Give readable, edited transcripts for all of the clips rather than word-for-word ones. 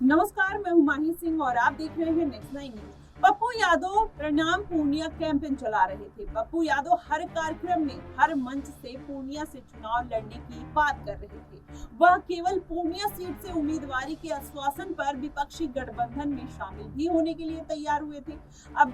नमस्कार, मैं हूं माही सिंह और आप देख रहे हैं next nine news. Pappu Yadav प्रणाम पूर्णिया कैंपेन चला रहे थे। पप्पू यादव हर कार्यक्रम में हर मंच से पूर्णिया से चुनाव लड़ने की बात कर रहे थे। वह केवल पूर्णिया सीट से उम्मीदवारी के आश्वासन पर विपक्षी गठबंधन में शामिल भी होने के लिए तैयार हुए थे। अब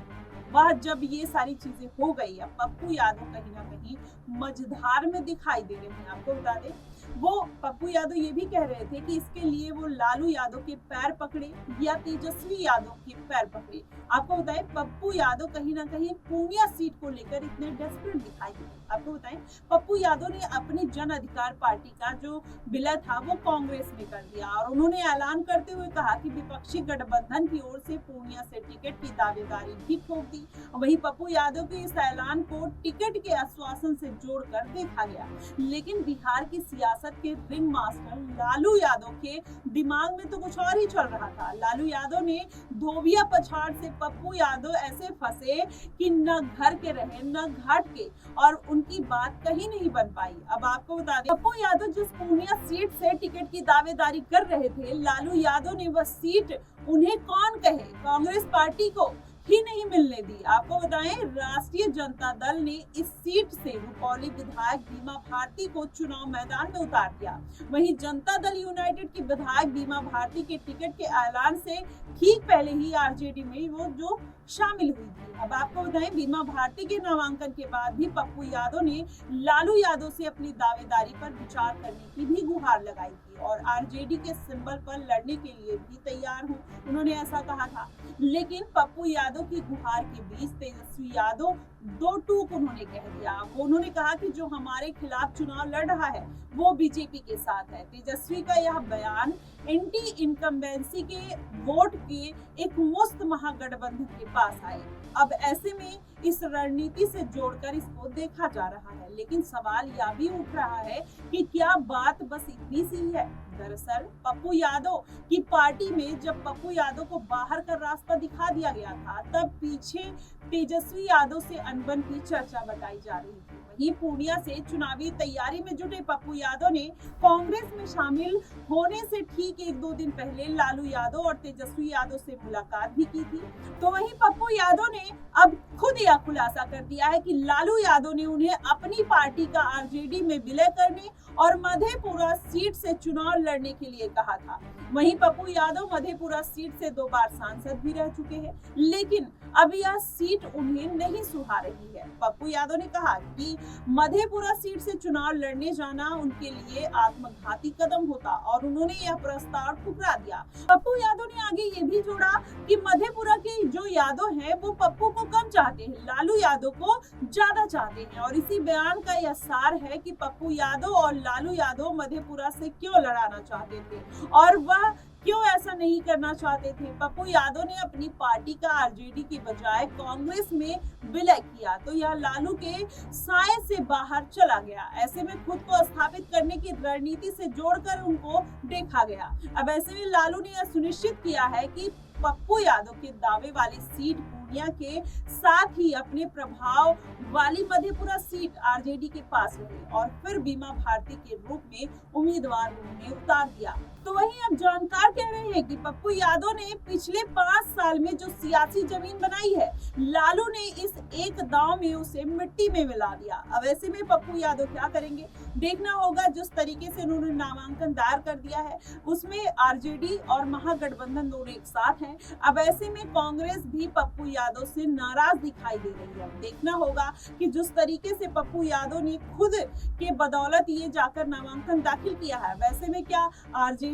वह जब ये सारी चीजें हो गई, अब पप्पू यादव कहीं ना कहीं मझधार में दिखाई दे रहे हैं। आपको बता दें, वो पप्पू यादव ये भी कह रहे थे कि इसके लिए वो लालू यादव के पैर पकड़े या तेजस्वी यादव के पैर पकड़े। आपको बताएं, पप्पू यादव कहीं ना कहीं पूर्णिया सीट को लेकर इतने डेस्परेट दिखाई दिए। आपको बताएं, पप्पू यादव ने अपनी जन अधिकार पार्टी का जो विलय था वो कांग्रेस में कर दिया और उन्होंने ऐलान करते हुए कहा कि विपक्षी गठबंधन की ओर से पूर्णिया से टिकट की दावेदारी भी ठोक दी। वहीं पप्पू यादव के इस ऐलान को टिकट के आश्वासन से जोड़कर देखा गया, लेकिन बिहार की सियासत के रिंग मास्टर लालू यादव के दिमाग में तो कुछ और ही चल रहा था। लालू यादव ने धोबिया पछाड़ से पप्पू यादव ऐसे फंसे कि न घर के रहे न घाट के, और उनकी बात कहीं नहीं बन पाई। अब आपको बता दें, पप्पू यादव जिस पूर्णिया सीट से टिकट की दावेदारी कर रहे थे, लालू यादव ने वह सीट उन्हें कौन कहे कांग्रेस पार्टी को ही नहीं मिलने दी। आपको बताएं, राष्ट्रीय जनता दल ने इस सीट से रुपौली विधायक बीमा भारती को चुनाव मैदान में उतार दिया। वहीं जनता दल यूनाइटेड की विधायक बीमा भारती के टिकट के ऐलान से ठीक पहले ही आरजेडी में वो जो शामिल हुई थी। अब आपको बताएं, बीमा भारती के नामांकन के बाद भी पप्पू यादव ने लालू यादव से अपनी दावेदारी पर विचार करने की भी गुहार लगाई थी और आरजेडी के सिंबल पर लड़ने के लिए भी तैयार हूं, उन्होंने ऐसा कहा था। लेकिन पप्पू यादव की गुहार के बीच तेजस्वी यादव दो टूक उन्होंने कह दिया। उन्होंने कहा कि जो हमारे खिलाफ चुनाव लड़ रहा है वो बीजेपी के साथ है। तेजस्वी का यह बयान एंटी इनकम्बेंसी के वोट के एक मुस्त महागठबंधन के पास आए। अब ऐसे में इस रणनीति से जोड़कर इसको देखा जा रहा है, लेकिन सवाल यह भी उठ रहा है कि क्या बात बस इतनी सी है। दरअसल पप्पू यादव की पार्टी में जब पप्पू यादव को बाहर का रास्ता दिखा दिया गया था, तब पीछे तेजस्वी यादव से अनबन की चर्चा बताई जा रही थी। वहीं पूर्णिया से चुनावी तैयारी में जुटे पप्पू यादव ने कांग्रेस में शामिल होने से ठीक एक दो दिन पहले लालू यादव और तेजस्वी यादव से मुलाकात भी की थी। तो वहीं पप्पू यादव ने अब खुद यह खुलासा कर दिया है कि लालू यादव ने उन्हें अपनी पार्टी का आरजेडी में विलय करने और मधेपुरा सीट से चुनाव लड़ने के लिए कहा था। वहीं पप्पू यादव मधेपुरा सीट से 2 बार सांसद भी रह चुके हैं, लेकिन अब यह सीट उन्हें नहीं सुहा रही है। पप्पू यादव ने कहा कि मधेपुरा सीट से चुनाव लड़ने जाना उनके लिए आत्मघाती कदम होता और उन्होंने यह प्रस्ताव ठुकरा दिया। पप्पू यादव ने आगे ये भी जोड़ा कि मधेपुरा के जो यादव हैं वो पप्पू को कम चाहते हैं, लालू यादव को ज्यादा चाहते हैं। और इसी बयान का यह सार है कि पप्पू यादव और लालू यादव मधेपुरा से क्यों लड़ाना चाहते थे और वह क्यों ऐसा नहीं करना चाहते थे। पप्पू यादव ने अपनी पार्टी का आरजेडी की बजाय कांग्रेस में विलय किया तो यह लालू के साए से बाहर चला गया। ऐसे में खुद को स्थापित करने की रणनीति से जोड़कर उनको देखा गया। अब ऐसे में लालू ने यह सुनिश्चित किया है कि पप्पू यादव के दावे वाली सीट पूर्णिया के साथ ही अपने प्रभाव वाली मधेपुरा सीट आरजेडी के पास रही और फिर बीमा भारती के रूप में उम्मीदवार उन्होंने उतार दिया। तो वहीं अब जानकार कह रहे हैं कि पप्पू यादव ने पिछले 5 साल में जो सियासी जमीन बनाई है, लालू ने इस एक दांव में उसे मिट्टी में मिला दिया। अब ऐसे में पप्पू यादव क्या करेंगे, देखना होगा। जिस तरीके से उन्होंने नामांकन दायर कर दिया है उसमें आरजेडी और महागठबंधन दोनों एक साथ हैं। अब ऐसे में कांग्रेस भी पप्पू यादव से नाराज दिखाई दे रही है। देखना होगा कि जिस तरीके से पप्पू यादव ने खुद के बदौलत ये जाकर नामांकन दाखिल किया है, वैसे में क्या आरजेडी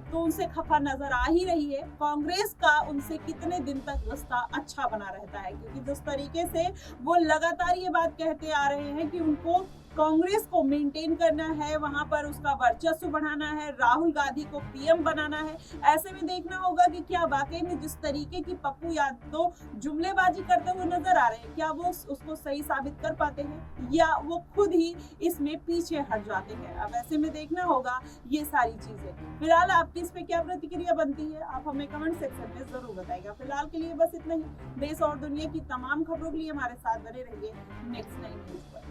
तो उनसे खफा नजर आ ही रही है। कांग्रेस का उनसे कितने दिन तक रिश्ता अच्छा बना रहता है, क्योंकि जिस तरीके से वो लगातार ये बात कहते आ रहे हैं कि उनको कांग्रेस को मेंटेन करना है, वहां पर उसका वर्चस्व बढ़ाना है, राहुल गांधी को पीएम बनाना है। ऐसे में देखना होगा कि क्या वाकई में जिस तरीके की पप्पू यादव जुमलेबाजी करते हुए नजर आ रहे हैं, क्या वो उसको सही साबित कर पाते हैं या वो खुद ही इसमें पीछे हट जाते हैं। अब ऐसे में देखना होगा ये सारी चीजें। फिलहाल आपकी इस पे क्या प्रतिक्रिया बनती है, आप हमें कमेंट सेक्शन में जरूर बताइएगा। फिलहाल के लिए बस इतना ही। देश और दुनिया की तमाम खबरों के लिए हमारे साथ बने रहिए नेक्स्ट 9 न्यूज पर।